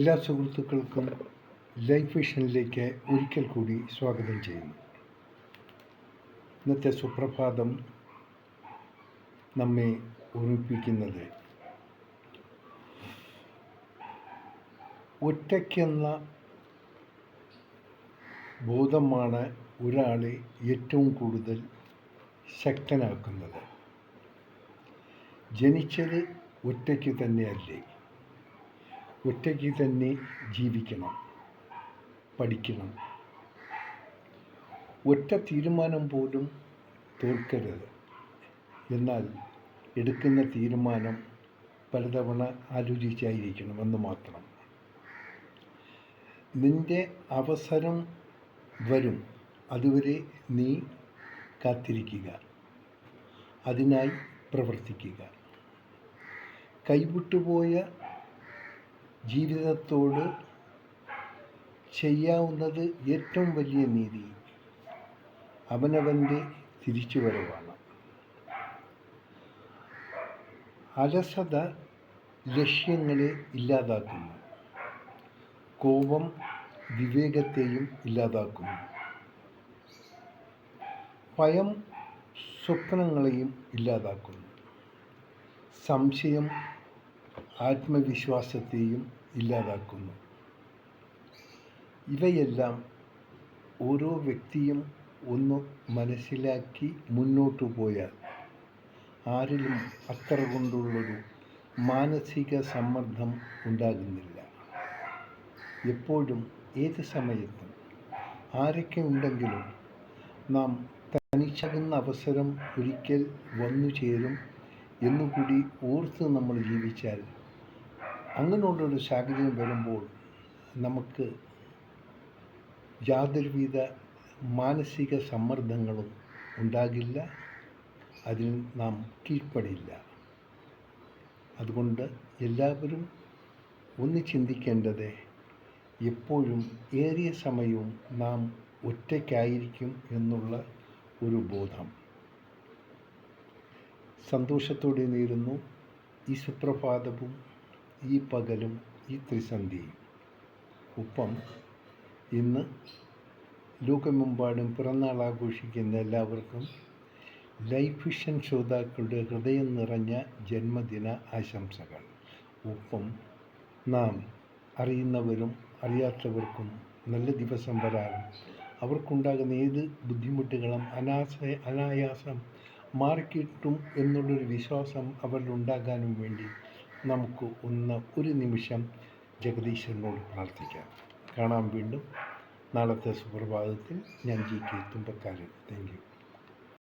എല്ലാ സുഹൃത്തുക്കൾക്കും ലൈഫ് വിഷനിലേക്ക് ഒരിക്കൽ കൂടി സ്വാഗതം ചെയ്യുന്നു. ഇന്നത്തെ സുപ്രഭാതം നമ്മെ ഓർമ്മിപ്പിക്കുന്നത് ഒറ്റയ്ക്കെന്ന ബോധമാണ് ഒരാളെ ഏറ്റവും കൂടുതൽ ശക്തനാക്കുന്നത്. ജനിച്ചത് ഒറ്റയ്ക്ക് തന്നെയല്ലേ? ഒറ്റയ്ക്ക് തന്നെ ജീവിക്കണം, പഠിക്കണം. ഒറ്റ തീരുമാനം പോലും തോൽക്കരുത്. എന്നാൽ എടുക്കുന്ന തീരുമാനം പലതവണ ആലോചിച്ചായിരിക്കണമെന്ന് മാത്രം. നിന്റെ അവസരം വരും, അതുവരെ നീ കാത്തിരിക്കുക, അതിനായി പ്രവർത്തിക്കുക. കൈവിട്ടുപോയ ജീവിതത്തോട് ചെയ്യാവുന്നത് ഏറ്റവും വലിയ നീതി അവനവൻ്റെ തിരിച്ചുവരവാണ്. അലസത ലക്ഷ്യങ്ങളെ ഇല്ലാതാക്കുന്നു. കോപം വിവേകത്തെയും ഇല്ലാതാക്കുന്നു. ഭയം സ്വപ്നങ്ങളെയും ഇല്ലാതാക്കുന്നു. സംശയം ആത്മവിശ്വാസത്തെയും ഇല്ലാതാക്കുന്നു. ഇവയെല്ലാം ഓരോ വ്യക്തിയും ഒന്ന് മനസ്സിലാക്കി മുന്നോട്ടു പോയാൽ ആരിലും അത്ര കൊണ്ടുള്ളൊരു മാനസിക സമ്മർദ്ദം ഉണ്ടാകുന്നില്ല. എപ്പോഴും ഏത് സമയത്തും ആരൊക്കെ ഉണ്ടെങ്കിലും നാം തനിച്ചാകുന്ന അവസരം ഒരിക്കൽ വന്നു ചേരും എന്നുകൂടി ഓർത്ത് നമ്മൾ ജീവിച്ചാൽ അങ്ങനെയുള്ളൊരു സാഹചര്യം വരുമ്പോൾ നമുക്ക് യാതൊരുവിധ മാനസിക സമ്മർദ്ദങ്ങളും ഉണ്ടാകില്ല, അതിൽ നാം കീഴ്പ്പെടില്ല. അതുകൊണ്ട് എല്ലാവരും ഒന്ന് ചിന്തിക്കേണ്ടത് എപ്പോഴും ഏറിയ സമയവും നാം ഒറ്റയ്ക്കായിരിക്കും എന്നുള്ള ഒരു ബോധം. സന്തോഷത്തോടെ നേരുന്നു ഈ സുപ്രഭാതവും, ഈ പകലും, ഈ ത്രിസന്ധ്യയും. ഒപ്പം ഇന്ന് ലോകമെമ്പാടും പിറന്നാൾ ആഘോഷിക്കുന്ന എല്ലാവർക്കും ലൈഫ് വിഷൻ ശ്രോതാക്കളുടെ ഹൃദയം നിറഞ്ഞ ജന്മദിന ആശംസകൾ. ഒപ്പം നാം അറിയുന്നവരും അറിയാത്തവർക്കും നല്ല ദിവസം വരാനും അവർക്കുണ്ടാകുന്ന ഏത് ബുദ്ധിമുട്ടുകളും അനായാസം മാറിക്കിട്ടും എന്നുള്ളൊരു വിശ്വാസം അവരിലുണ്ടാകാനും വേണ്ടി നമുക്ക് ഒരു നിമിഷം ജഗദീശ്വരനോട് പ്രാർത്ഥിക്കാം. കാണാം വീണ്ടും നാളത്തെ സുപ്രഭാതത്തിൽ. ഞാൻ GK തുമ്പക്കാരൻ. Thank you.